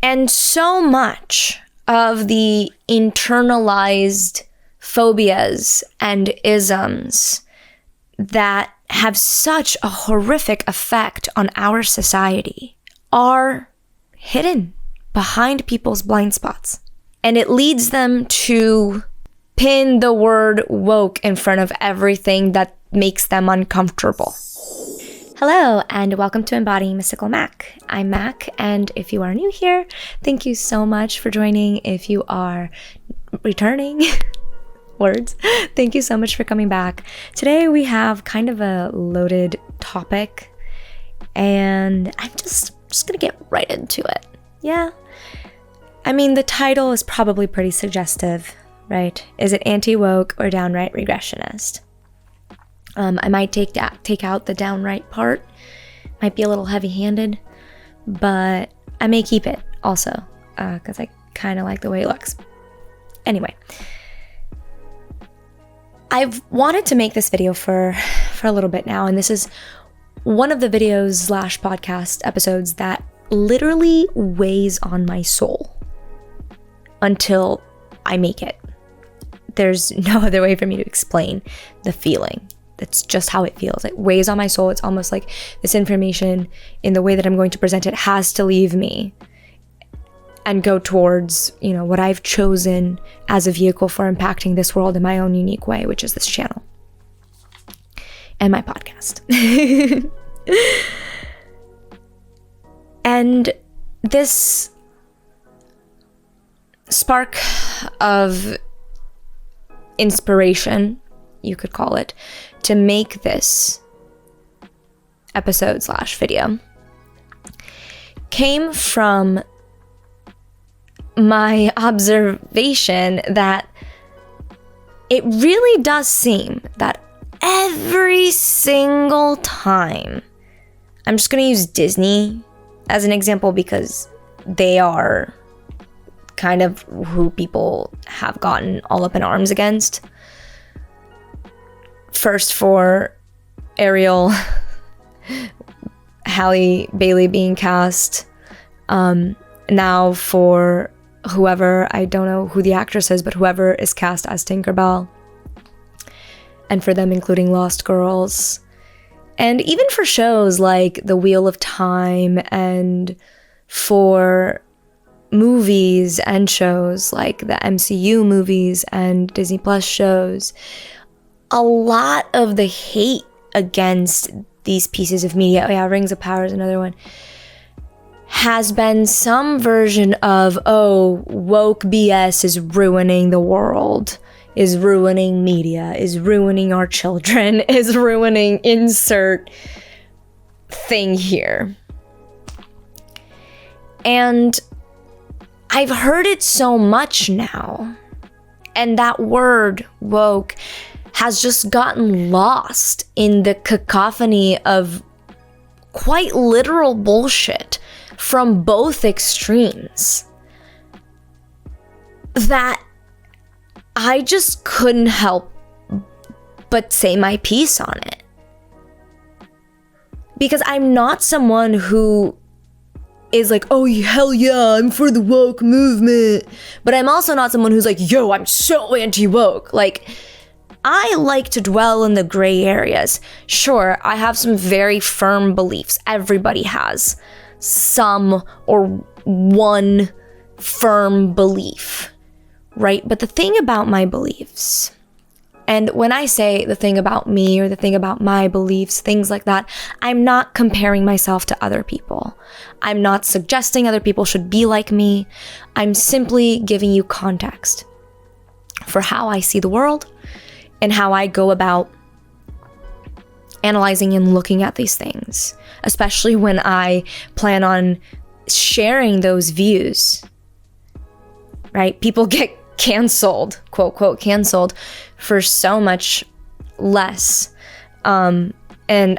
And so much of the internalized phobias and isms that have such a horrific effect on our society are hidden behind people's blind spots. And it leads them to pin the word woke in front of everything that makes them uncomfortable. Hello, and welcome to Embodying Mystical Mac. I'm Mac, and if you are new here, thank you so much for joining. If you are returning, words, thank you so much for coming back. Today we have kind of a loaded topic, and I'm just gonna get right into it. Yeah, I mean, the title is probably pretty suggestive, right? Is it anti-woke or downright regressionist? I might take out the downright part. Might be a little heavy-handed, but I may keep it also, because I kind of like the way it looks. Anyway, I've wanted to make this video for a little bit now, and this is one of the videos / podcast episodes that literally weighs on my soul until I make it. There's no other way for me to explain the feeling. That's just how it feels. It weighs on my soul. It's almost like this information, in the way that I'm going to present it, has to leave me and go towards, what I've chosen as a vehicle for impacting this world in my own unique way, which is this channel and my podcast. And this spark of inspiration, you could call it, to make this episode / video came from my observation that it really does seem that every single time, I'm just going to use Disney as an example because they are kind of who people have gotten all up in arms against. First for Ariel, Halle Bailey being cast. Now for whoever, I don't know who the actress is, but whoever is cast as Tinkerbell. And for them including Lost Girls. And even for shows like The Wheel of Time, and for movies and shows like the MCU movies and Disney Plus shows. A lot of the hate against these pieces of media, Rings of Power is another one, has been some version of, woke BS is ruining the world, is ruining media, is ruining our children, is ruining insert thing here. And I've heard it so much now, and that word, woke, has just gotten lost in the cacophony of quite literal bullshit from both extremes that I just couldn't help but say my piece on it. Because I'm not someone who is like, oh, hell yeah, I'm for the woke movement. But I'm also not someone who's like, yo, I'm so anti-woke. Like, I like to dwell in the gray areas. Sure, I have some very firm beliefs. Everybody has some or one firm belief, right? But the thing about my beliefs, and when I say the thing about me or the thing about my beliefs, things like that, I'm not comparing myself to other people. I'm not suggesting other people should be like me. I'm simply giving you context for how I see the world and how I go about analyzing and looking at these things, especially when I plan on sharing those views, right? People get canceled, quote, quote, canceled for so much less. And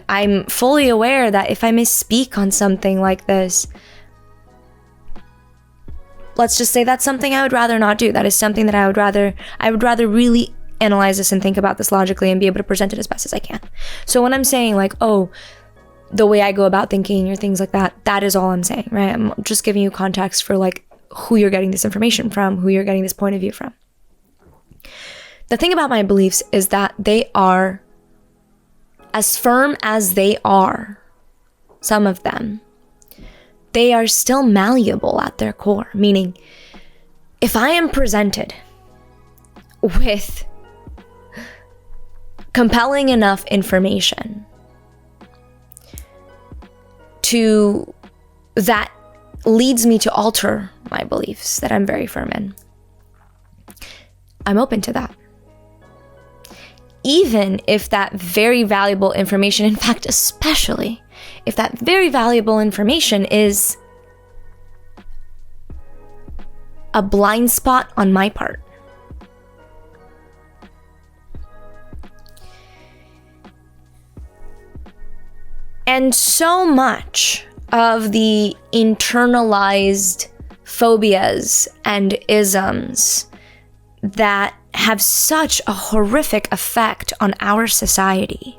I'm fully aware that if I misspeak on something like this, let's just say that's something I would rather not do. That is something that I would rather really analyze this and think about this logically and be able to present it as best as I can. So when I'm saying like, the way I go about thinking or things like that. That is all I'm saying, right? I'm just giving you context for like who you're getting this information from, who you're getting this point of view from. The thing about my beliefs is that they are, as firm as they are, some of them, they are still malleable at their core. Meaning, if I am presented with compelling enough information that leads me to alter my beliefs that I'm very firm in, I'm open to that. Even if that very valuable information, in fact, especially if that very valuable information is a blind spot on my part. And so much of the internalized phobias and isms that have such a horrific effect on our society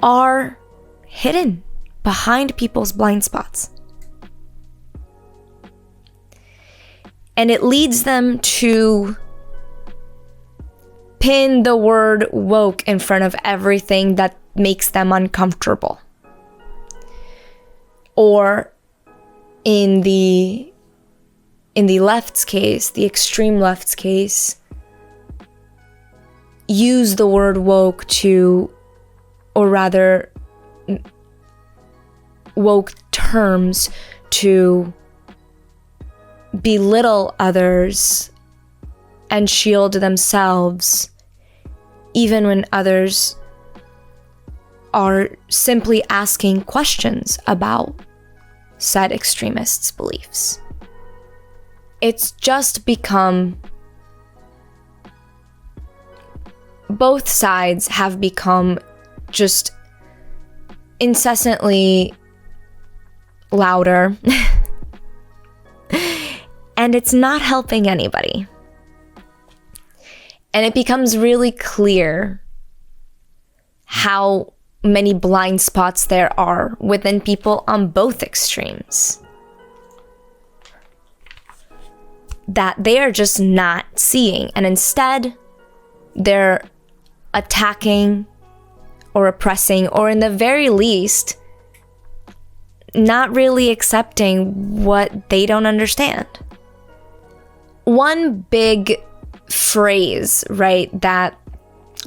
are hidden behind people's blind spots. And it leads them to pin the word woke in front of everything that makes them uncomfortable. Or in the left's case, the extreme left's case, use the word woke to, or rather, woke terms to belittle others and shield themselves, even when others are simply asking questions about said extremists' beliefs. It's just become, both sides have become just incessantly louder, and it's not helping anybody. And it becomes really clear how many blind spots there are within people on both extremes that they are just not seeing. And instead, they're attacking or oppressing, or in the very least, not really accepting what they don't understand. One big phrase, right, that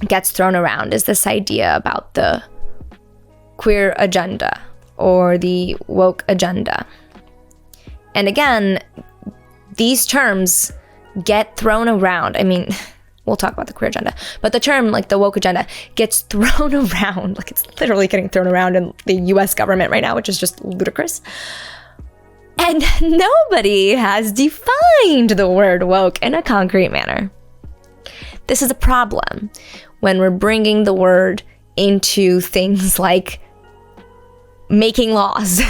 gets thrown around is this idea about the queer agenda or the woke agenda. And again, these terms get thrown around. I mean, we'll talk about the queer agenda, but the term, like the woke agenda, gets thrown around, like it's literally getting thrown around in the US government right now, which is just ludicrous. And nobody has defined the word woke in a concrete manner. This is a problem when we're bringing the word into things like making laws.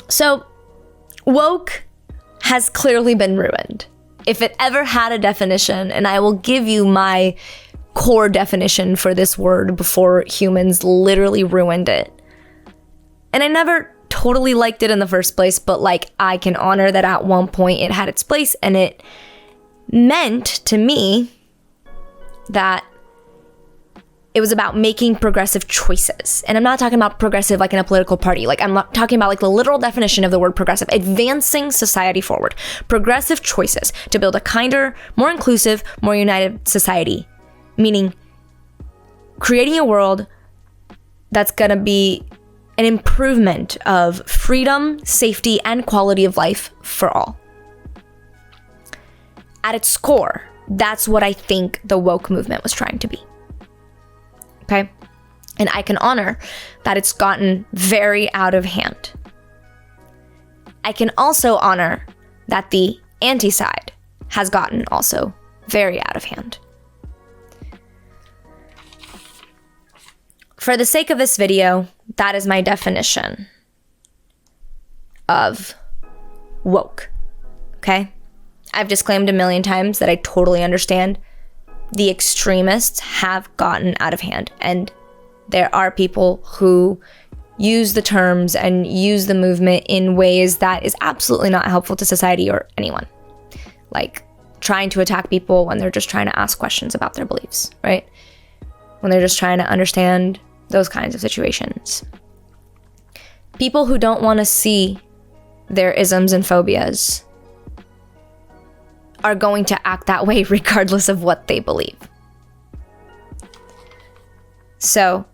So, woke has clearly been ruined. If it ever had a definition, and I will give you my core definition for this word before humans literally ruined it. And I never totally liked it in the first place, but like I can honor that at one point it had its place, and it meant to me that it was about making progressive choices. And I'm not talking about progressive like in a political party. Like I'm not talking about like the literal definition of the word progressive, advancing society forward. Progressive choices to build a kinder, more inclusive, more united society. Meaning creating a world that's gonna be an improvement of freedom, safety, and quality of life for all. At its core, that's what I think the woke movement was trying to be. Okay? And I can honor that it's gotten very out of hand. I can also honor that the anti-side has gotten also very out of hand. For the sake of this video, that is my definition of woke, okay? I've disclaimed a million times that I totally understand the extremists have gotten out of hand. And there are people who use the terms and use the movement in ways that is absolutely not helpful to society or anyone. Like trying to attack people when they're just trying to ask questions about their beliefs, right? When they're just trying to understand those kinds of situations. People who don't want to see their isms and phobias are going to act that way regardless of what they believe. So,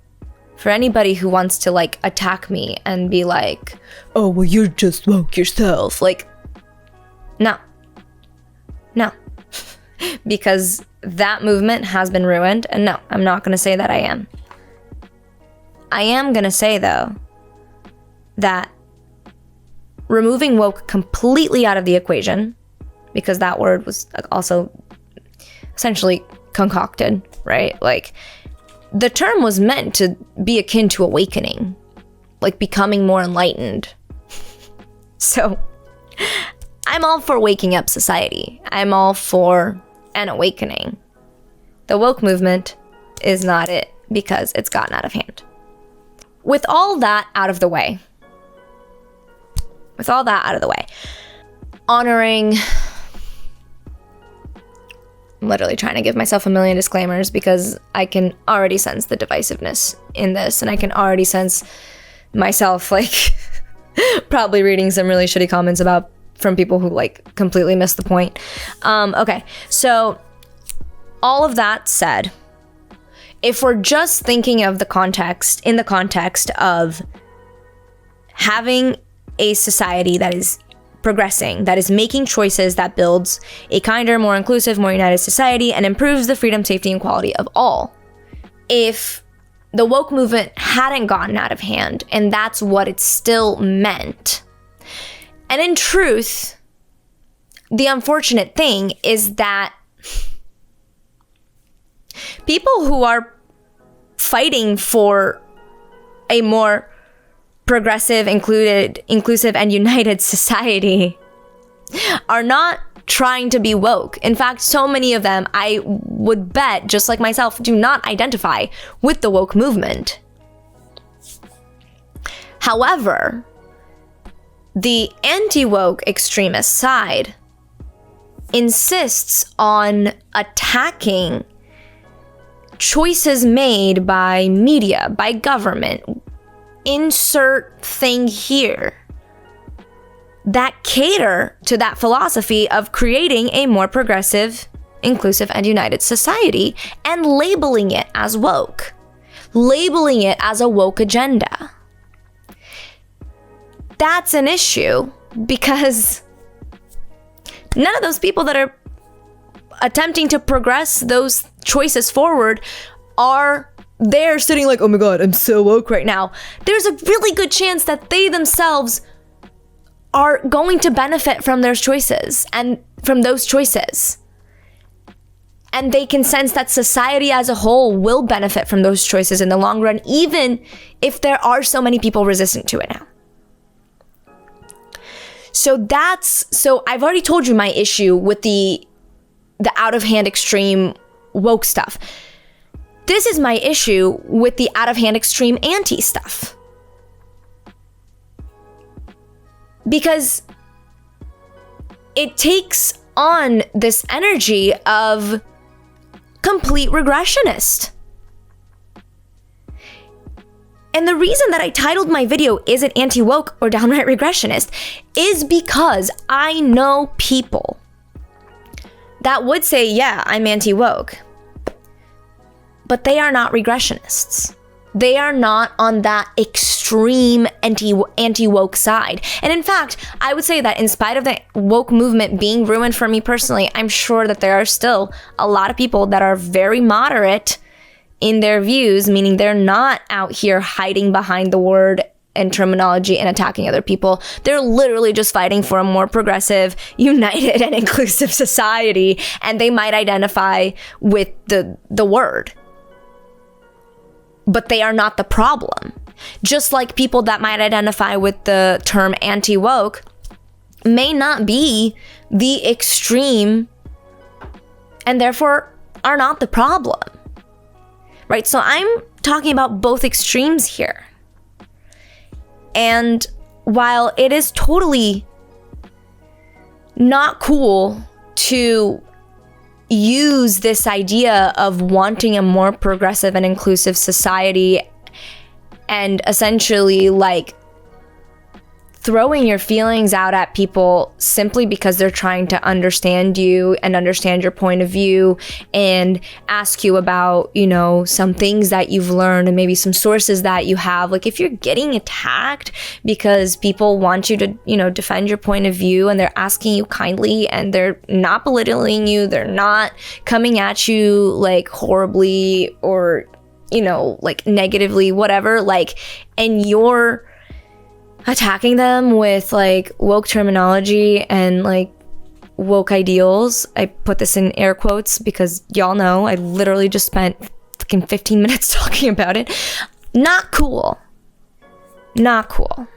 for anybody who wants to like attack me and be like, oh, well, you're just woke yourself. Like, no. Because that movement has been ruined. And no, I'm not going to say that I am. I am going to say, though, that removing woke completely out of the equation, because that word was also essentially concocted, right? Like, the term was meant to be akin to awakening, like becoming more enlightened. So, I'm all for waking up society. I'm all for an awakening. The woke movement is not it, because it's gotten out of hand. With all that out of the way, honoring, I'm literally trying to give myself a million disclaimers because I can already sense the divisiveness in this, and I can already sense myself like probably reading some really shitty comments from people who like completely missed the point. Okay, so all of that said, if we're just thinking of in the context of having a society that is progressing, that is making choices that builds a kinder, more inclusive, more united society and improves the freedom, safety, and quality of all. If the woke movement hadn't gotten out of hand, and that's what it still meant. And in truth, the unfortunate thing is that people who are fighting for a more progressive, inclusive, and united society are not trying to be woke. In fact, so many of them, I would bet, just like myself, do not identify with the woke movement. However, the anti-woke extremist side insists on attacking choices made by media, by government, insert thing here, that cater to that philosophy of creating a more progressive, inclusive, and united society, and labeling it as woke, labeling it as a woke agenda. That's an issue because none of those people that are attempting to progress those choices forward are there sitting like, oh my God, I'm so woke right now. There's a really good chance that they themselves are going to benefit from their choices and from those choices. And they can sense that society as a whole will benefit from those choices in the long run, even if there are so many people resistant to it now. So I've already told you my issue with the out of hand extreme woke stuff. This is my issue with the out of hand extreme anti stuff. Because it takes on this energy of complete regressionist. And the reason that I titled my video, "Is it anti-woke or downright regressionist?" is because I know people that would say, yeah, I'm anti-woke. But they are not regressionists. They are not on that extreme anti-woke side. And in fact, I would say that in spite of the woke movement being ruined for me personally, I'm sure that there are still a lot of people that are very moderate in their views, meaning they're not out here hiding behind the word and terminology and attacking other people. They're literally just fighting for a more progressive, united, and inclusive society, and they might identify with the word. But they are not the problem. Just like people that might identify with the term anti-woke may not be the extreme and therefore are not the problem, right? So I'm talking about both extremes here. And while it is totally not cool to use this idea of wanting a more progressive and inclusive society and essentially like throwing your feelings out at people simply because they're trying to understand you and understand your point of view and ask you about, you know, some things that you've learned and maybe some sources that you have. Like if you're getting attacked because people want you to, you know, defend your point of view and they're asking you kindly and they're not belittling you, they're not coming at you like horribly or, you know, like negatively, whatever, like, and you're attacking them with like woke terminology and like woke ideals. I put this in air quotes because y'all know I literally just spent fucking 15 minutes talking about it. Not cool. Not cool.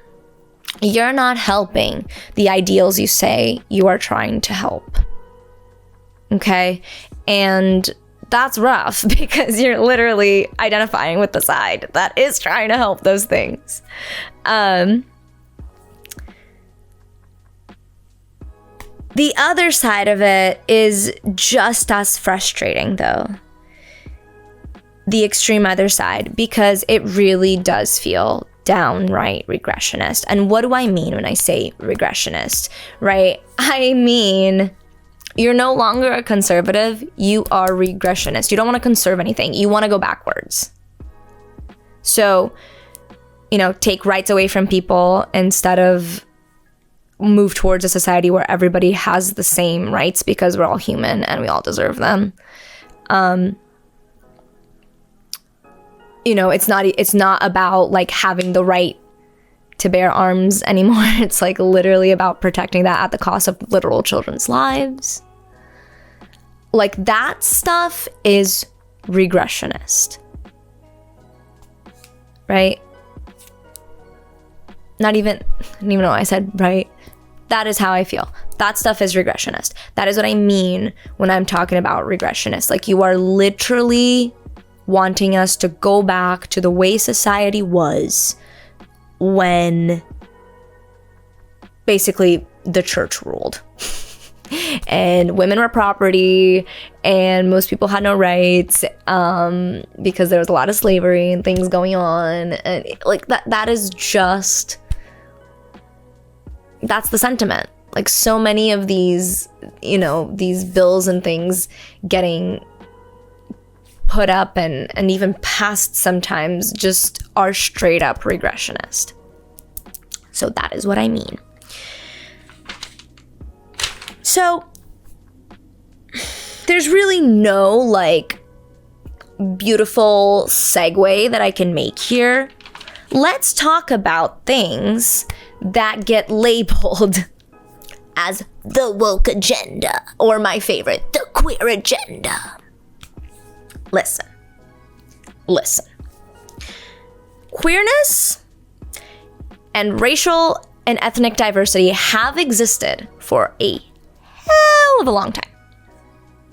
You're not helping the ideals you say you are trying to help. Okay? And that's rough because you're literally identifying with the side that is trying to help those things. The other side of it is just as frustrating, though. The extreme other side, because it really does feel downright regressionist. And what do I mean when I say regressionist, right? I mean, you're no longer a conservative, you are regressionist. You don't want to conserve anything, you want to go backwards. So, you know, take rights away from people instead of move towards a society where everybody has the same rights because we're all human and we all deserve them. You know, it's not about like having the right to bear arms anymore. It's like literally about protecting that at the cost of literal children's lives. Like that stuff is regressionist, right? I don't even know what I said, right? That is how I feel. That stuff is regressionist. That is what I mean when I'm talking about regressionist. Like you are literally wanting us to go back to the way society was when basically the church ruled. And women were property and most people had no rights because there was a lot of slavery and things going on. And like that is just... that's the sentiment. Like so many of these, you know, these bills and things getting put up and even passed sometimes just are straight up regressionist. So that is what I mean. So there's really no like beautiful segue that I can make here. Let's talk about things that get labeled as the woke agenda, or my favorite, the queer agenda. Listen. Queerness and racial and ethnic diversity have existed for a hell of a long time.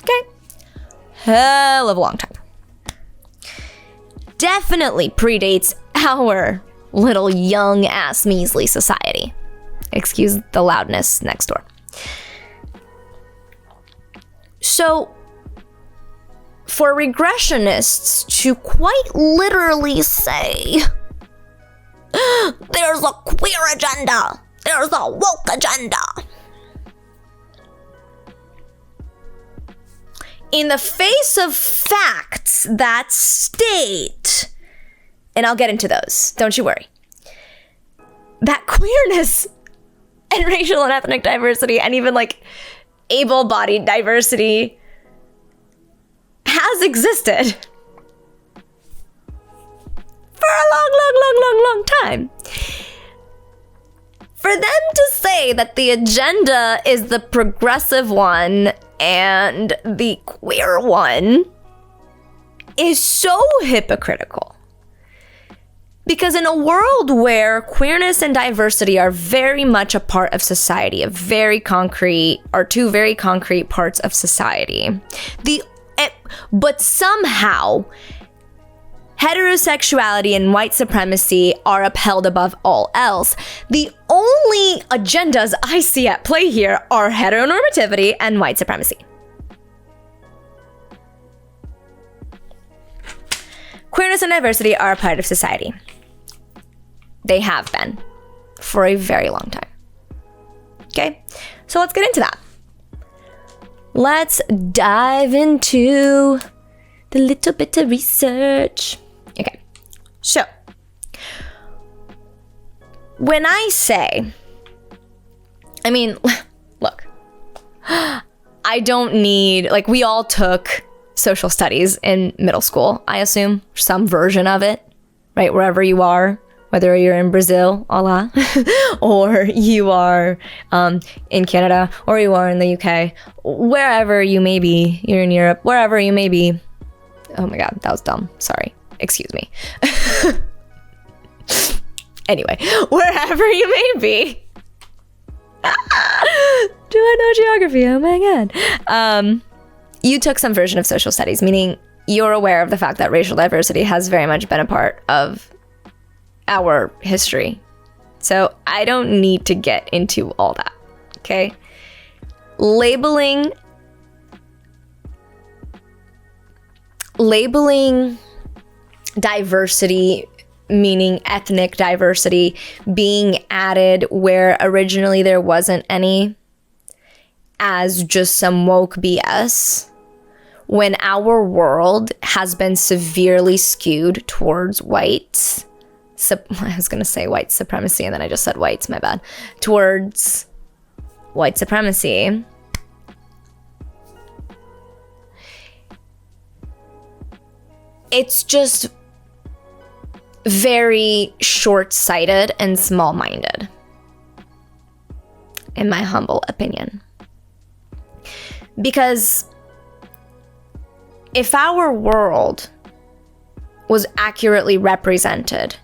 Okay? Hell of a long time. Definitely predates our little young ass measly society. Excuse the loudness next door. So, for regressionists to quite literally say, there's a queer agenda, there's a woke agenda, in the face of facts that state, and I'll get into those, don't you worry, that queerness and racial and ethnic diversity and even like able-bodied diversity has existed for a long time. For them to say that the agenda is the progressive one and the queer one is so hypocritical. Because in a world where queerness and diversity are very much a part of society, two very concrete parts of society, But somehow, heterosexuality and white supremacy are upheld above all else. The only agendas I see at play here are heteronormativity and white supremacy. Queerness and diversity are a part of society. They have been for a very long time. Okay, so let's get into that. Let's dive into the little bit of research. Okay, so when I say, I mean, look, I don't need, like, we all took social studies in middle school, I assume, some version of it, right? Wherever you are, whether you're in Brazil, Allah, or you are in Canada, or you are in the UK, wherever you may be, you're in Europe, wherever you may be. Oh my God, that was dumb. Sorry. Excuse me. Anyway, wherever you may be. Do I know geography? Oh my God. You took some version of social studies, meaning you're aware of the fact that racial diversity has very much been a part of our history. So I don't need to get into all that, okay? Labeling diversity, meaning ethnic diversity, being added where originally there wasn't any, as just some woke BS, when our world has been severely skewed towards whites. I was going to say white supremacy, and then I just said whites, my bad. Towards white supremacy. It's just very short-sighted and small-minded, in my humble opinion. Because if our world was accurately represented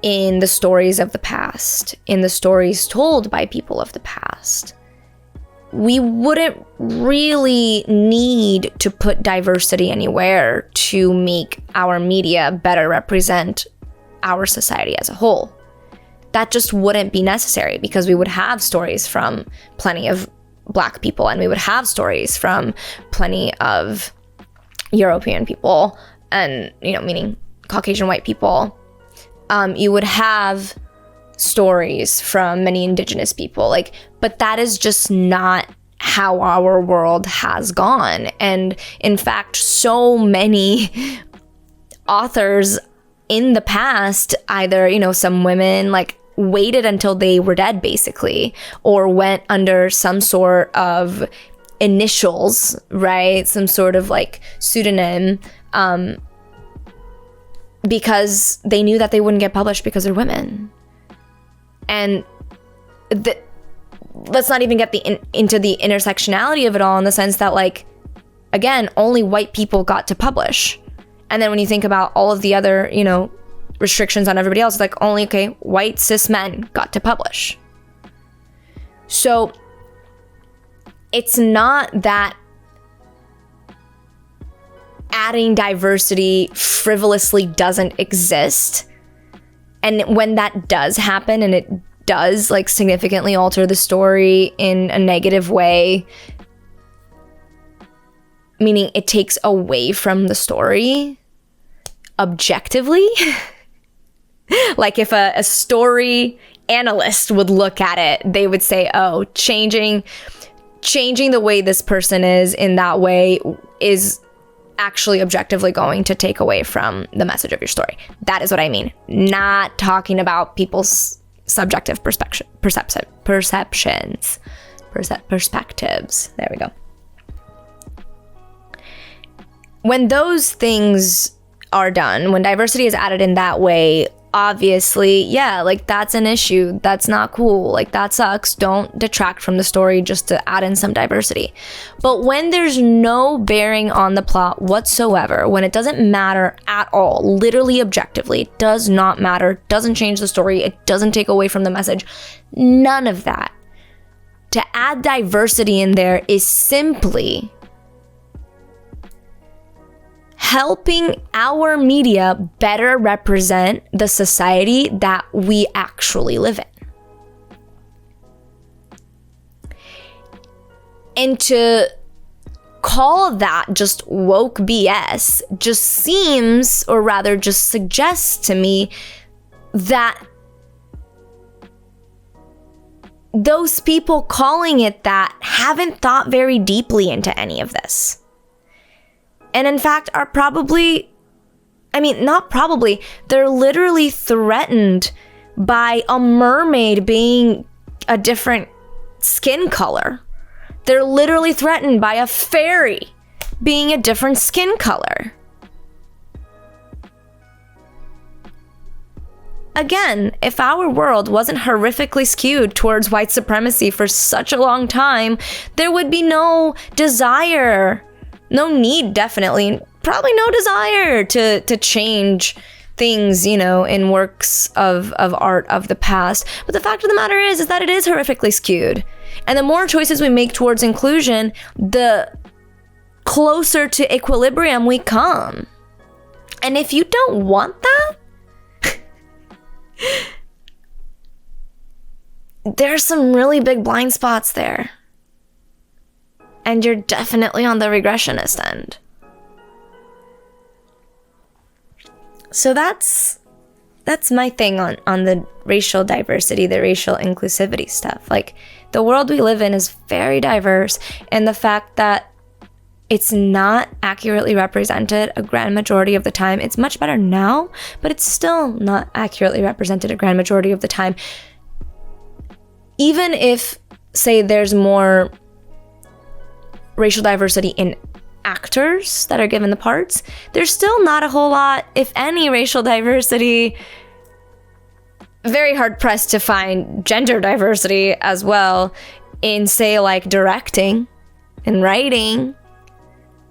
in the stories of the past, in the stories told by people of the past, we wouldn't really need to put diversity anywhere to make our media better represent our society as a whole. That just wouldn't be necessary, because we would have stories from plenty of Black people, and we would have stories from plenty of European people, and, you know, meaning Caucasian white people. You would have stories from many indigenous people, but that is just not how our world has gone. And in fact, so many authors in the past, either, some women waited until they were dead, basically, or went under some sort of initials, right? Some sort of pseudonym, because they knew that they wouldn't get published because they're women. And let's not even get into the intersectionality of it all, in the sense that, again, only white people got to publish. And then when you think about all of the other, restrictions on everybody else, it's only, white cis men got to publish. So it's not that adding diversity frivolously doesn't exist. And when that does happen, and it does significantly alter the story in a negative way, meaning it takes away from the story objectively. If a story analyst would look at it, they would say, oh, changing the way this person is in that way is actually objectively going to take away from the message of your story. That is what I mean. Not talking about people's subjective perspectives. There we go. When those things are done, when diversity is added in that way, obviously, yeah, that's an issue. That's not cool. That sucks. Don't detract from the story just to add in some diversity. But when there's no bearing on the plot whatsoever, when it doesn't matter at all, literally objectively, it does not matter, doesn't change the story, it doesn't take away from the message, none of that. To add diversity in there is simply helping our media better represent the society that we actually live in. And to call that just woke BS just seems, or rather just suggests to me, that those people calling it that haven't thought very deeply into any of this. And in fact are probably, they're literally threatened by a mermaid being a different skin color. They're literally threatened by a fairy being a different skin color. Again, if our world wasn't horrifically skewed towards white supremacy for such a long time, there would be no desire, no need, definitely, probably no desire to change things, in works of art of the past. But the fact of the matter is that it is horrifically skewed. And the more choices we make towards inclusion, the closer to equilibrium we come. And if you don't want that, there's some really big blind spots there. And you're definitely on the regressionist end. So that's my thing on the racial diversity, the racial inclusivity stuff. Like, the world we live in is very diverse, and the fact that it's not accurately represented a grand majority of the time, it's much better now, but it's still not accurately represented a grand majority of the time. Even if, say, there's more racial diversity in actors that are given the parts, there's still not a whole lot, if any, racial diversity. Very hard pressed to find gender diversity as well in, say, like directing and writing.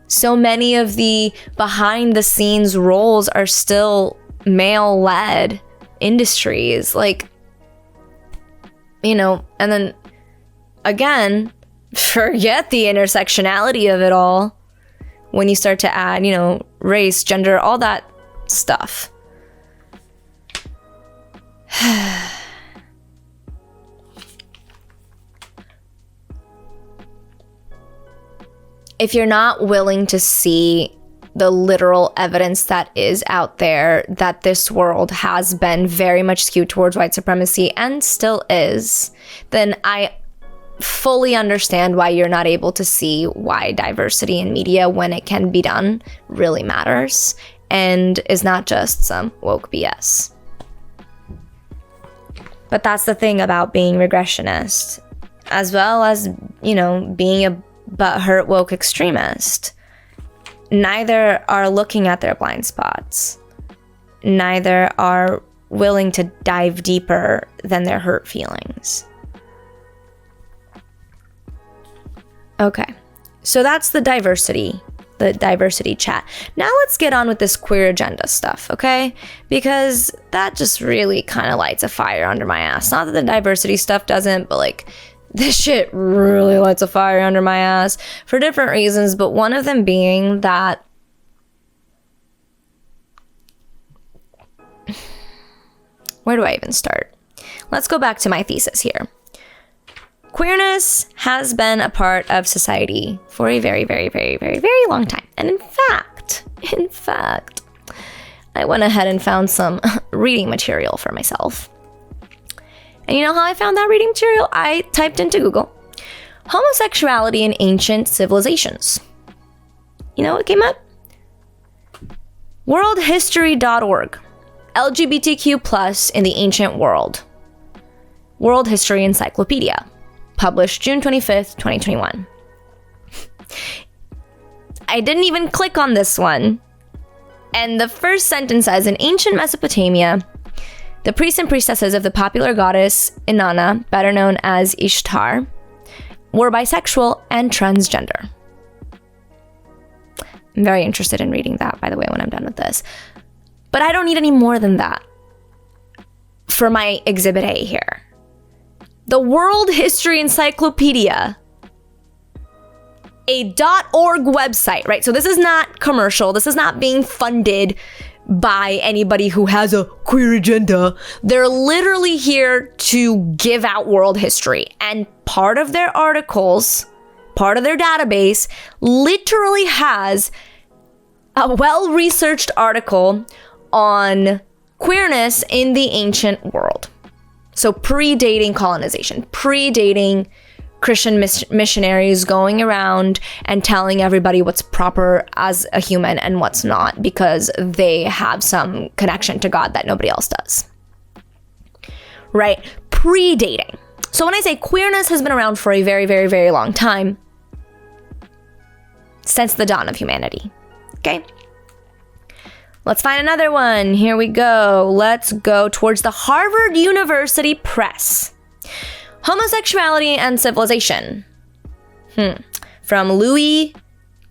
So many of the behind the scenes roles are still male led industries, like, and then again, forget the intersectionality of it all when you start to add, race, gender, all that stuff. If you're not willing to see the literal evidence that is out there that this world has been very much skewed towards white supremacy and still is, then I fully understand why you're not able to see why diversity in media, when it can be done, really matters and is not just some woke BS. But that's the thing about being regressionist, as well as, being a butthurt woke extremist. Neither are looking at their blind spots. Neither are willing to dive deeper than their hurt feelings. Okay, so that's the diversity chat. Now let's get on with this queer agenda stuff, okay? Because that just really kind of lights a fire under my ass. Not that the diversity stuff doesn't, but like, this shit really lights a fire under my ass for different reasons, but one of them being that where do I even start? Let's go back to my thesis here. Queerness has been a part of society for a very, very, very, very, very long time. And in fact, I went ahead and found some reading material for myself. And you know how I found that reading material? I typed into Google, homosexuality in ancient civilizations. You know what came up? Worldhistory.org, LGBTQ+ in the ancient world. World History Encyclopedia. Published June 25th, 2021. I didn't even click on this one. And the first sentence says, in ancient Mesopotamia, the priests and priestesses of the popular goddess Inanna, better known as Ishtar, were bisexual and transgender. I'm very interested in reading that, by the way, when I'm done with this. But I don't need any more than that for my Exhibit A here. The World History Encyclopedia a .org website, right? So this is not commercial. This is not being funded by anybody who has a queer agenda. They're literally here to give out world history. And part of their articles, part of their database, literally has a well-researched article on queerness in the ancient world. So predating colonization, predating Christian missionaries going around and telling everybody what's proper as a human and what's not, because they have some connection to God that nobody else does. Right? Predating. So when I say queerness has been around for a very, very, very long time, since the dawn of humanity. Okay? Let's find another one. Here we go. Let's go towards the Harvard University Press. Homosexuality and Civilization. From Louis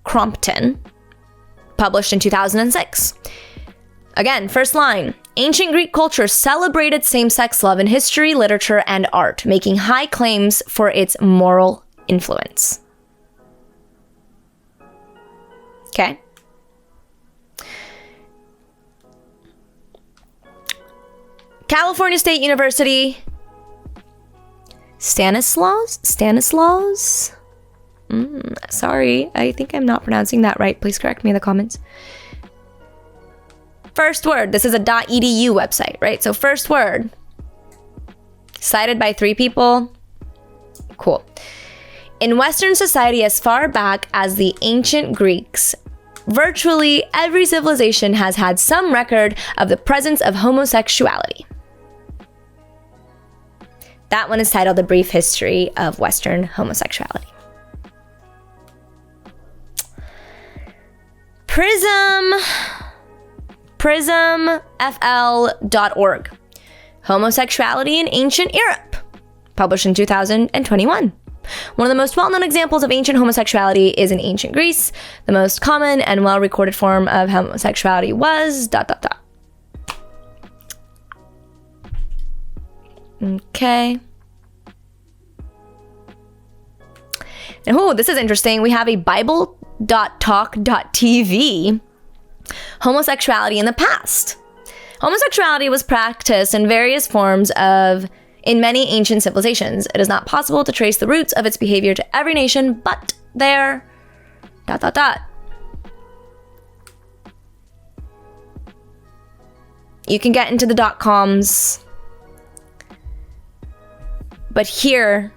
Crompton, published in 2006. Again, first line. Ancient Greek culture celebrated same-sex love in history, literature, and art, making high claims for its moral influence. Okay. California State University. Stanislaus? Sorry, I think I'm not pronouncing that right. Please correct me in the comments. First word. This is a .edu website, right? So first word. Cited by 3 people. Cool. In Western society as far back as the ancient Greeks, virtually every civilization has had some record of the presence of homosexuality. That one is titled A Brief History of Western Homosexuality. prismfl.org. Homosexuality in Ancient Europe. Published in 2021. One of the most well-known examples of ancient homosexuality is in ancient Greece. The most common and well-recorded form of homosexuality was ... Okay. And this is interesting. We have a Bible.talk.tv. Homosexuality in the past. Homosexuality was practiced in various forms in many ancient civilizations. It is not possible to trace the roots of its behavior to every nation, but there... You can get into the .coms. But here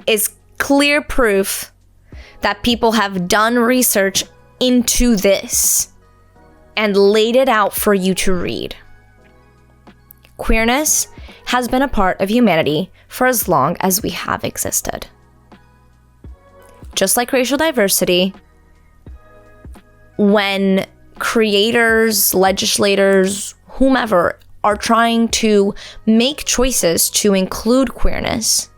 is clear proof that people have done research into this and laid it out for you to read. Queerness has been a part of humanity for as long as we have existed. Just like racial diversity, when creators, legislators, whomever are trying to make choices to include queerness,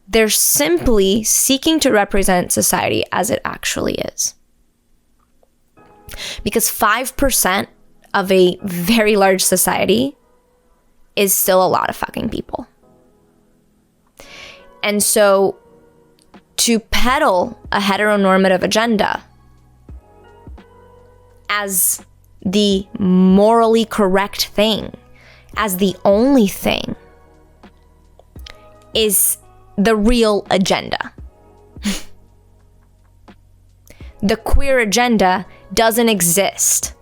they're simply seeking to represent society as it actually is. Because 5% of a very large society is still a lot of fucking people. And so to peddle a heteronormative agenda as the morally correct thing, as the only thing, is the real agenda. The queer agenda doesn't exist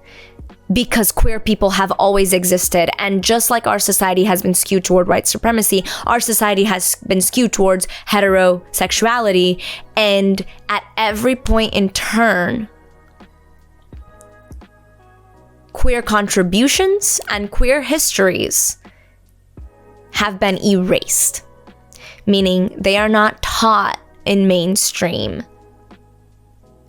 because queer people have always existed. And just like our society has been skewed toward white supremacy, our society has been skewed towards heterosexuality. And at every point in turn, queer contributions and queer histories have been erased, meaning they are not taught in mainstream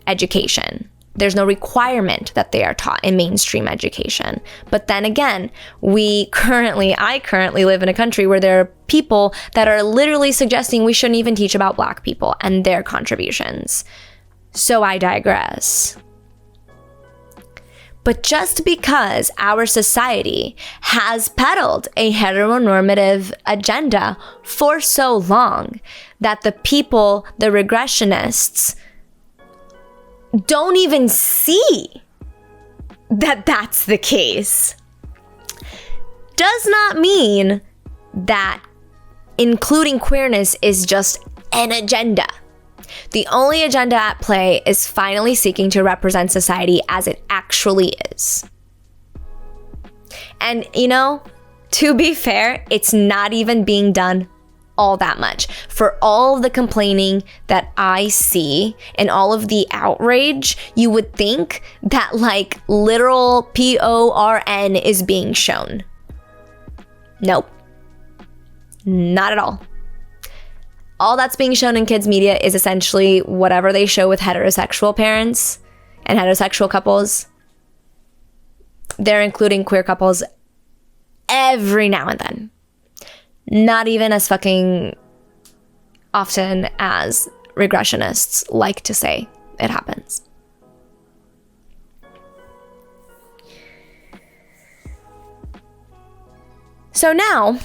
education. There's no requirement that they are taught in mainstream education. But then again, I currently live in a country where there are people that are literally suggesting we shouldn't even teach about Black people and their contributions. So I digress. But just because our society has peddled a heteronormative agenda for so long that the people, the regressionists, don't even see that that's the case, does not mean that including queerness is just an agenda. The only agenda at play is finally seeking to represent society as it actually is. And, to be fair, it's not even being done all that much. For all of the complaining that I see and all of the outrage, you would think that literal PORN is being shown. Nope. Not at all. All that's being shown in kids' media is essentially whatever they show with heterosexual parents and heterosexual couples. They're including queer couples every now and then. Not even as fucking often as regressionists like to say it happens. So now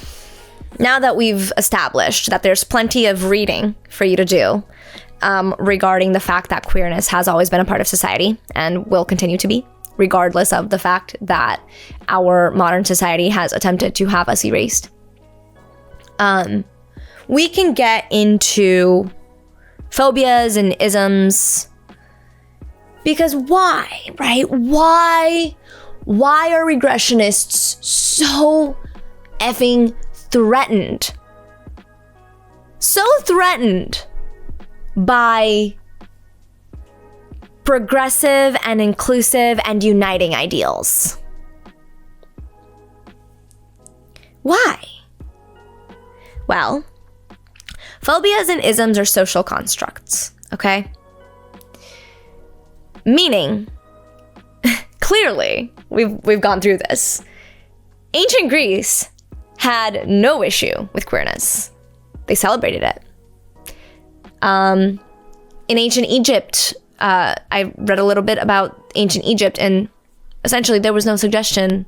that we've established that there's plenty of reading for you to do regarding the fact that queerness has always been a part of society and will continue to be, regardless of the fact that our modern society has attempted to have us erased, we can get into phobias and isms. Because why, right? Why are regressionists so effing threatened? So threatened by progressive and inclusive and uniting ideals. Why? Well, phobias and isms are social constructs, okay? Meaning, clearly, we've gone through this. Ancient Greece had no issue with queerness. They celebrated it. In ancient Egypt, I read a little bit about ancient Egypt, and essentially there was no suggestion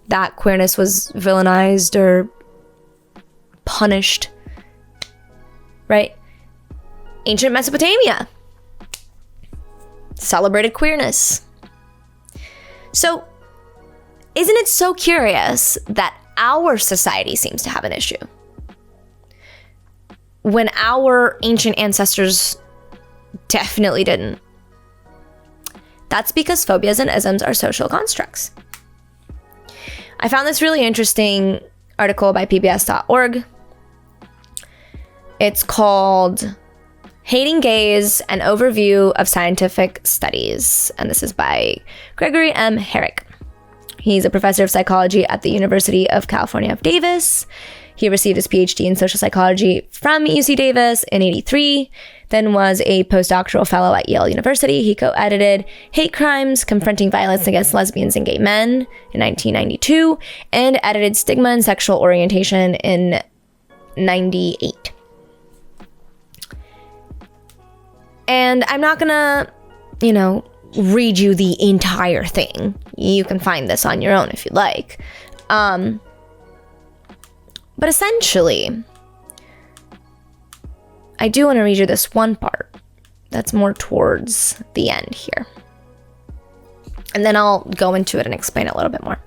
that queerness was villainized or punished, right? Ancient Mesopotamia celebrated queerness. So, isn't it so curious that our society seems to have an issue when our ancient ancestors definitely didn't? That's because phobias and isms are social constructs. I found this really interesting article by pbs.org. It's called Hating Gays, an Overview of Scientific Studies. And this is by Gregory M. Herrick. He's a professor of psychology at the University of California, Davis. He received his PhD in social psychology from UC Davis in '83, then was a postdoctoral fellow at Yale University. He co-edited Hate Crimes, Confronting Violence Against Lesbians and Gay Men in 1992, and edited Stigma and Sexual Orientation in '98. And I'm not gonna, read you the entire thing. You can find this on your own if you'd like. But essentially, I do want to read you this one part that's more towards the end here. And then I'll go into it and explain it a little bit more.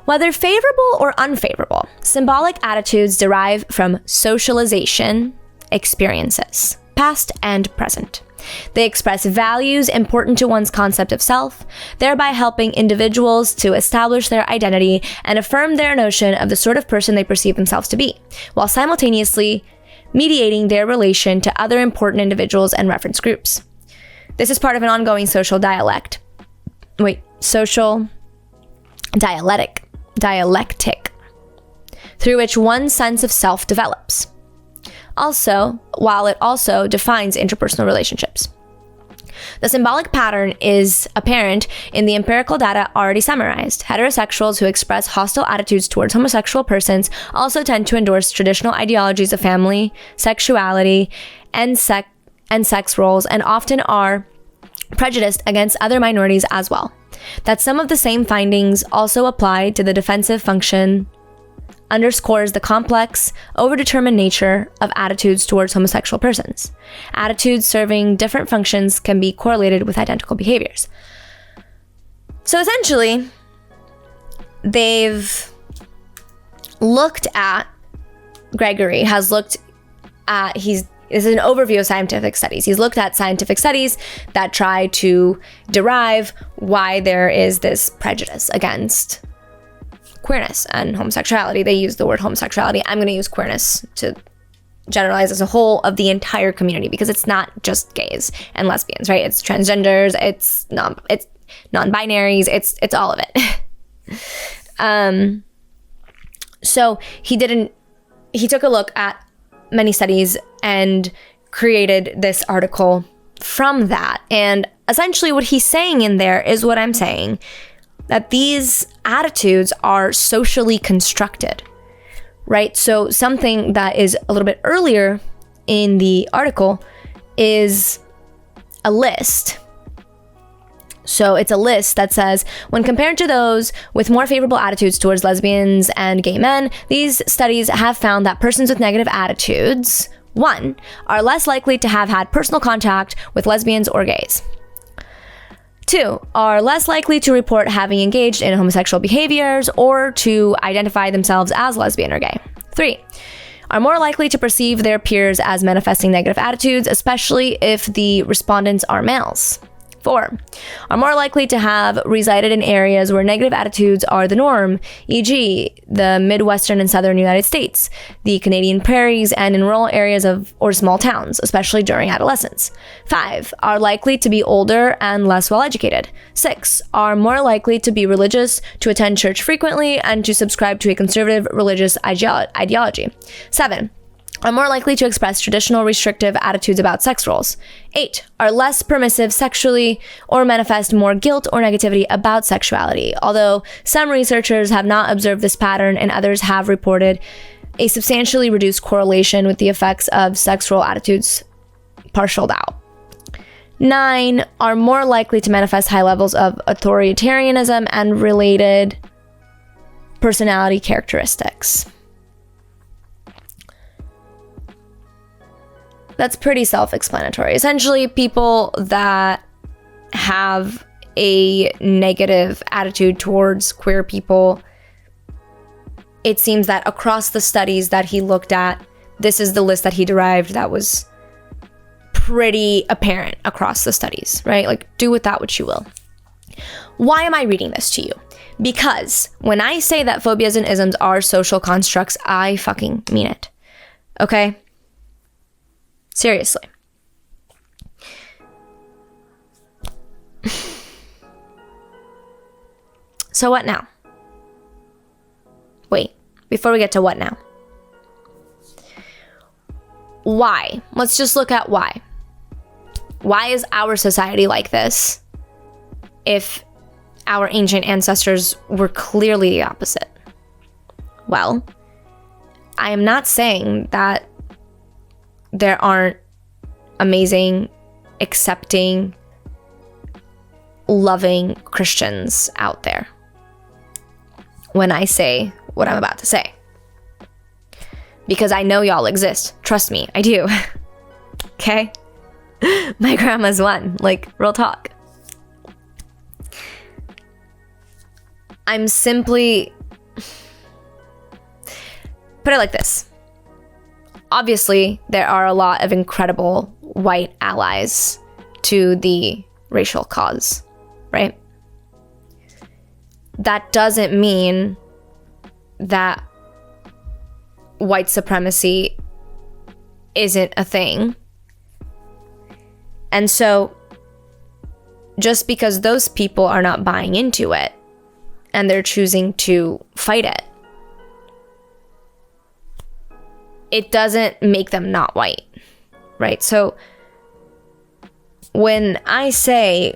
Whether favorable or unfavorable, symbolic attitudes derive from socialization experiences, past and present. They express values important to one's concept of self, thereby helping individuals to establish their identity and affirm their notion of the sort of person they perceive themselves to be, while simultaneously mediating their relation to other important individuals and reference groups. This is part of an ongoing social dialectic, through which one's sense of self develops. While it also defines interpersonal relationships. The symbolic pattern is apparent in the empirical data already summarized. Heterosexuals who express hostile attitudes towards homosexual persons also tend to endorse traditional ideologies of family, sexuality, and sex roles, and often are prejudiced against other minorities as well. That some of the same findings also apply to the defensive function underscores the complex, overdetermined nature of attitudes towards homosexual persons. Attitudes serving different functions can be correlated with identical behaviors. So essentially, they've looked at, Gregory has looked at, this is an overview of scientific studies. He's looked at scientific studies that try to derive why there is this prejudice against queerness and homosexuality. They use the word homosexuality. I'm going to use queerness to generalize as a whole of the entire community, because it's not just gays and lesbians, right? It's transgenders, it's non-binaries, it's all of it. So he took a look at many studies and created this article from that. And essentially what he's saying in there is what I'm saying, that these attitudes are socially constructed, right? So something that is a little bit earlier in the article is a list. So it's a list that says, when compared to those with more favorable attitudes towards lesbians and gay men, these studies have found that persons with negative attitudes, 1, are less likely to have had personal contact with lesbians or gays. 2, are less likely to report having engaged in homosexual behaviors or to identify themselves as lesbian or gay. 3, are more likely to perceive their peers as manifesting negative attitudes, especially if the respondents are males. 4, are more likely to have resided in areas where negative attitudes are the norm, e.g., the Midwestern and Southern United States, the Canadian prairies, and in rural areas or small towns, especially during adolescence. 5, are likely to be older and less well-educated. 6, are more likely to be religious, to attend church frequently, and to subscribe to a conservative religious ideology. 7, are more likely to express traditional restrictive attitudes about sex roles. 8, are less permissive sexually or manifest more guilt or negativity about sexuality, although some researchers have not observed this pattern and others have reported a substantially reduced correlation with the effects of sex role attitudes partialed out. 9, are more likely to manifest high levels of authoritarianism and related personality characteristics. That's pretty self-explanatory. Essentially, people that have a negative attitude towards queer people, it seems that across the studies that he looked at, this is the list that he derived that was pretty apparent across the studies, right? Like, do with that what you will. Why am I reading this to you? Because when I say that phobias and isms are social constructs, I fucking mean it. Okay? Seriously. So what now? Wait, before we get to what now. Why? Let's just look at why. Why is our society like this if our ancient ancestors were clearly the opposite? Well, I am not saying that there aren't amazing, accepting, loving Christians out there when I say what I'm about to say. Because I know y'all exist. Trust me, I do. Okay? My grandma's one. Like, real talk. I'm simply... Put it like this. Obviously, there are a lot of incredible white allies to the racial cause, right? That doesn't mean that white supremacy isn't a thing. And so, just because those people are not buying into it and they're choosing to fight it, it doesn't make them not white, right? So when I say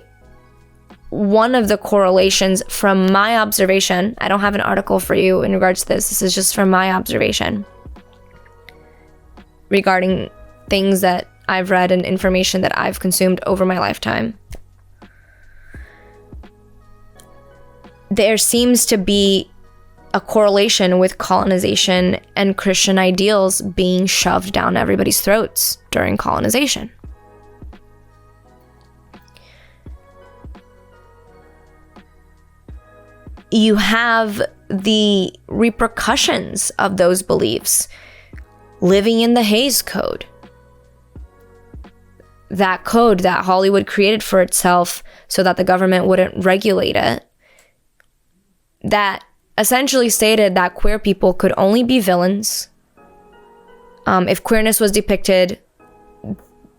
one of the correlations from my observation, I don't have an article for you in regards to this. This is just from my observation regarding things that I've read and information that I've consumed over my lifetime. there seems to be a correlation with colonization and Christian ideals being shoved down everybody's throats during colonization. You have the repercussions of those beliefs living in the Hays Code. That code that Hollywood created for itself so that the government wouldn't regulate it, that essentially stated that queer people could only be villains. If queerness was depicted,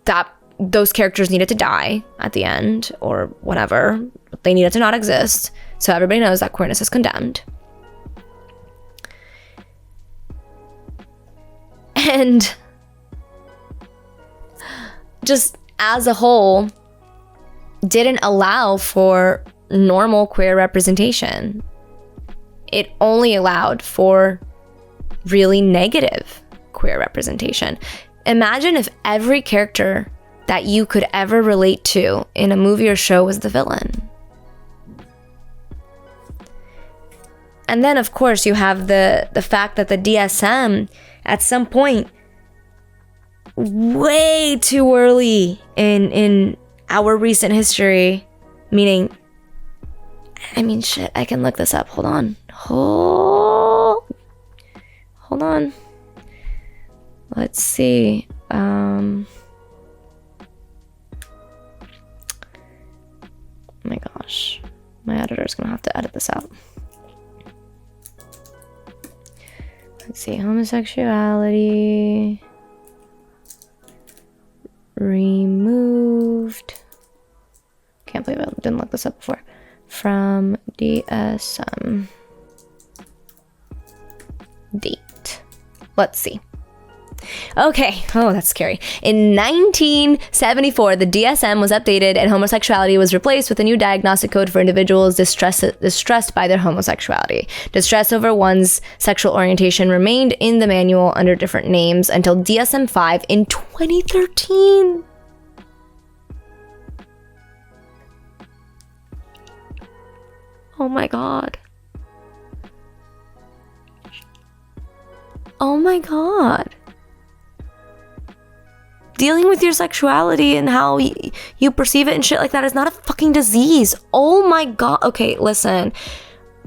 that those characters needed to die at the end or whatever. They needed to not exist. So everybody knows that queerness is condemned. And just as a whole, didn't allow for normal queer representation. It only allowed for really negative queer representation. Imagine if every character that you could ever relate to in a movie or show was the villain. And then, of course, you have the fact that the DSM, at some point, way too early in our recent history, meaning, shit, I can look this up. Hold on. Hold on. Let's see. Oh my gosh. My editor's gonna have to edit this out. Let's see. Homosexuality removed. Can't believe I didn't look this up before. From DSM. Date. Let's see. Okay. Oh, that's scary. In 1974, the DSM was updated and homosexuality was replaced with a new diagnostic code for individuals distressed by their homosexuality. Distress over one's sexual orientation remained in the manual under different names until DSM-5 in 2013. Oh my God. Oh my God. Dealing with your sexuality and how you perceive it and shit like that is not a fucking disease. Oh my God. Okay, listen.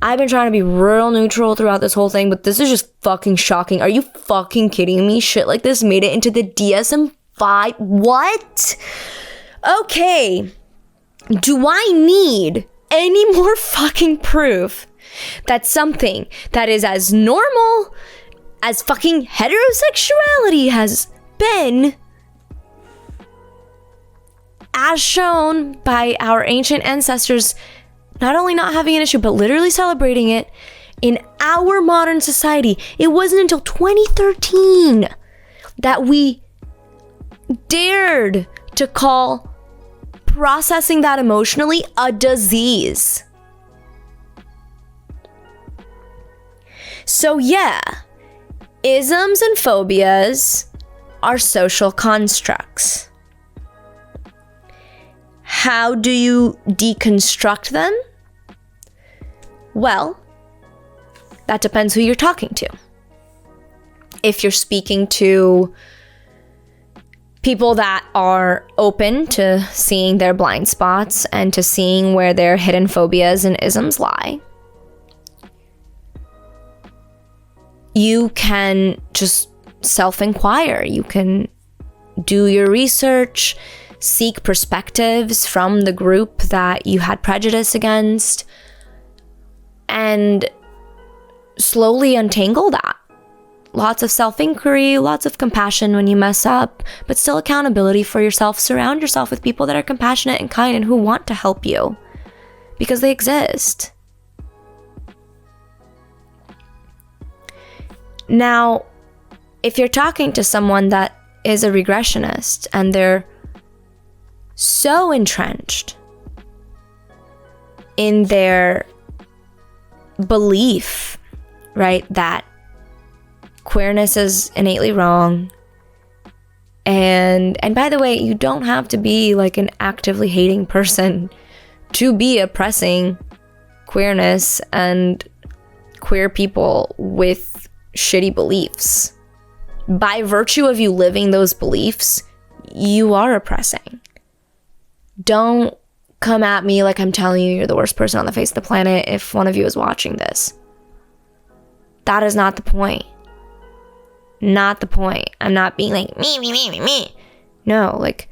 I've been trying to be real neutral throughout this whole thing, but this is just fucking shocking. Are you fucking kidding me? Shit like this made it into the DSM-5. What? Okay. Do I need any more fucking proof that something that is as normal as fucking heterosexuality has been, as shown by our ancient ancestors, not only not having an issue, but literally celebrating it in our modern society? It wasn't until 2013 that we dared to call processing that emotionally a disease. So yeah, isms and phobias are social constructs. How do you deconstruct them? Well, that depends who you're talking to. If you're speaking to people that are open to seeing their blind spots and to seeing where their hidden phobias and isms lie, you can just self-inquire. You can do your research, seek perspectives from the group that you had prejudice against, and slowly untangle that. Lots of self-inquiry, lots of compassion when you mess up, but still accountability for yourself. Surround yourself with people that are compassionate and kind and who want to help you, because they exist. Now, if you're talking to someone that is a regressionist and they're so entrenched in their belief, right, that queerness is innately wrong, and by the way, you don't have to be like an actively hating person to be oppressing queerness and queer people with shitty beliefs. By virtue of you living those beliefs, you are oppressing. Don't come at me like I'm telling you you're the worst person on the face of the planet if one of you is watching this. That is not the point. Not the point. I'm not being like, me. No, like,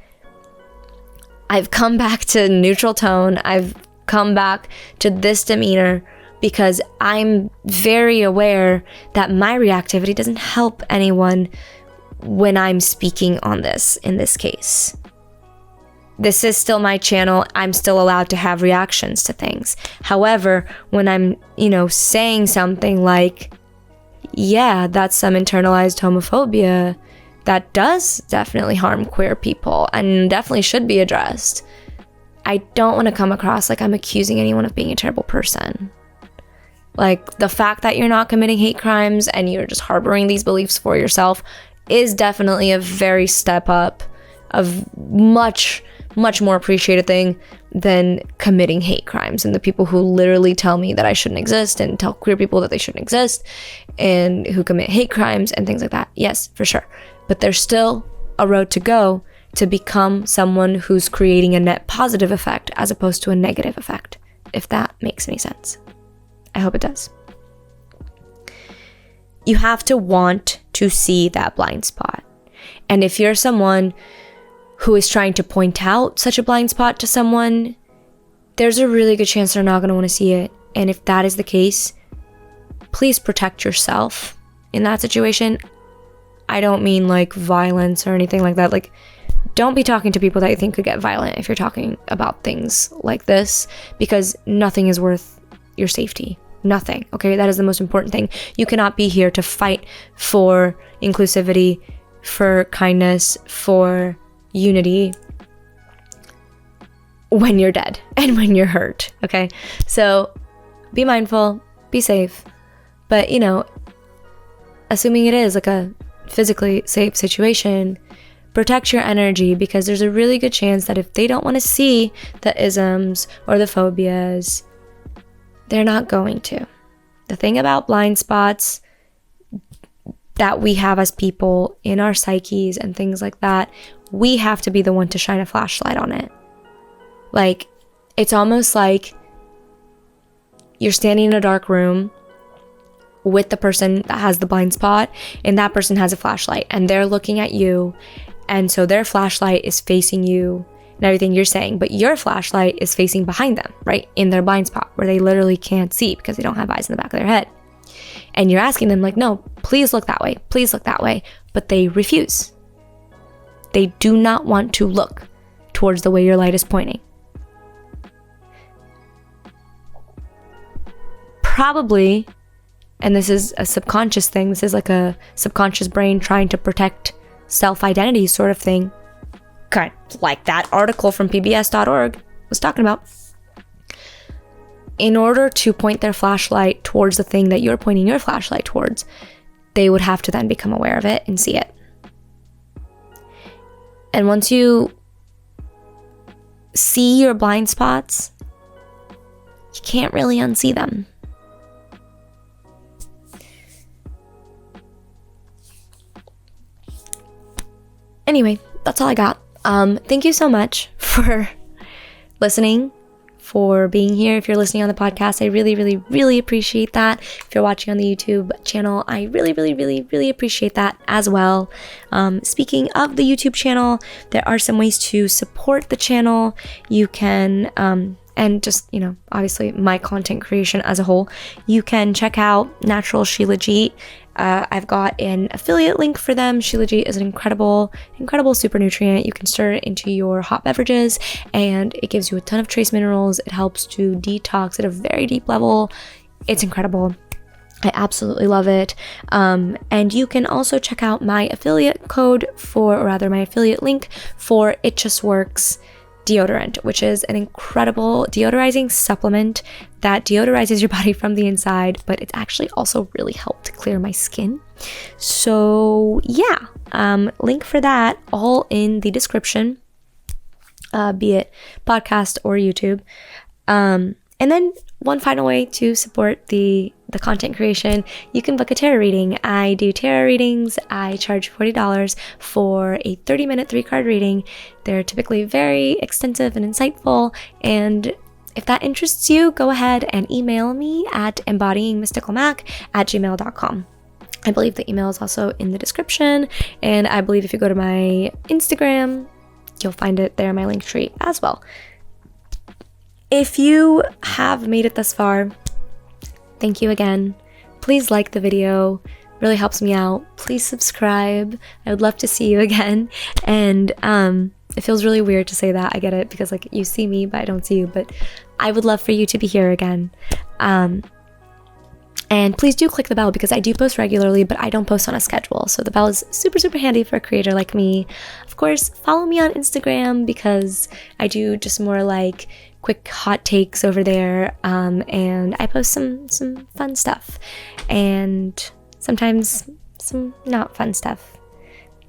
I've come back to neutral tone. I've come back to this demeanor because I'm very aware that my reactivity doesn't help anyone when I'm speaking on this, in this case. This is still my channel. I'm still allowed to have reactions to things. However, when I'm, saying something like, yeah, that's some internalized homophobia, that does definitely harm queer people and definitely should be addressed. I don't want to come across like I'm accusing anyone of being a terrible person. Like, the fact that you're not committing hate crimes and you're just harboring these beliefs for yourself is definitely a very step up of much more appreciated thing than committing hate crimes. And the people who literally tell me that I shouldn't exist and tell queer people that they shouldn't exist and who commit hate crimes and things like that. Yes, for sure. But there's still a road to go to become someone who's creating a net positive effect as opposed to a negative effect, if that makes any sense. I hope it does. You have to want to see that blind spot. And if you're someone who is trying to point out such a blind spot to someone, there's a really good chance they're not going to want to see it. And if that is the case, please protect yourself in that situation. I don't mean like violence or anything like that. Like, don't be talking to people that you think could get violent if you're talking about things like this, because nothing is worth your safety. Nothing. Okay, that is the most important thing. You cannot be here to fight for inclusivity, for kindness, for unity when you're dead and when you're hurt. Okay, so be mindful, be safe, but assuming it is like a physically safe situation, protect your energy, because there's a really good chance that if they don't want to see the isms or the phobias, they're not going to. The thing about blind spots that we have as people in our psyches and things like that, we have to be the one to shine a flashlight on it. Like, it's almost like you're standing in a dark room with the person that has the blind spot, and that person has a flashlight and they're looking at you, and so their flashlight is facing you and everything you're saying, but your flashlight is facing behind them, right in their blind spot where they literally can't see because they don't have eyes in the back of their head. And you're asking them like, no, please look that way, please look that way, but they refuse. They do not want to look towards the way your light is pointing. Probably, and this is a subconscious thing, this is like a subconscious brain trying to protect self-identity sort of thing, kind of like that article from pbs.org was talking about. In order to point their flashlight towards the thing that you're pointing your flashlight towards, they would have to then become aware of it and see it. And once you see your blind spots, you can't really unsee them. Anyway, that's all I got. Thank you so much for listening, for being here. If you're listening on the podcast, I really, really, really appreciate that. If you're watching on the YouTube channel, I really, really, really, really appreciate that as well. Speaking of the YouTube channel, there are some ways to support the channel. You can, and just, obviously my content creation as a whole, you can check out Natural Shilajit. I've got an affiliate link for them. Shilajit is an incredible super nutrient. You can stir it into your hot beverages and it gives you a ton of trace minerals. It helps to detox at a very deep level. It's incredible. I absolutely love it. And you can also check out my affiliate my affiliate link for It Just Works deodorant, which is an incredible deodorizing supplement that deodorizes your body from the inside, but it's actually also really helped clear my skin. So yeah, link for that all in the description, be it podcast or YouTube. And then one final way to support the content creation, you can book a tarot reading. I do tarot readings. I charge $40 for a 30-minute 3-card reading. They're typically very extensive and insightful, and if that interests you, go ahead and email me at embodyingmysticalmac@gmail.com. I believe the email is also in the description, and I believe if you go to my Instagram, you'll find it there in my link tree as well. If you have made it thus far, thank you again. Please like the video, really helps me out. Please subscribe. I would love to see you again. And it feels really weird to say that. I get it, because like you see me, but I don't see you. But I would love for you to be here again. And please do click the bell, because I do post regularly, but I don't post on a schedule. So the bell is super, super handy for a creator like me. Of course, follow me on Instagram, because I do just more like quick hot takes over there. And I post some fun stuff, and sometimes some not fun stuff.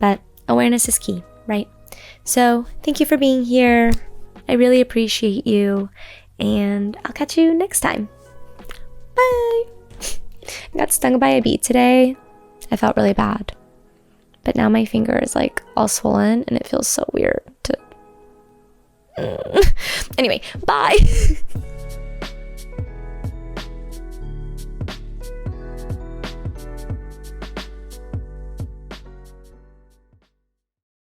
But awareness is key, right? So thank you for being here. I really appreciate you. And I'll catch you next time. Bye. I got stung by a bee today. I felt really bad. But now my finger is like all swollen and it feels so weird to... Anyway, bye.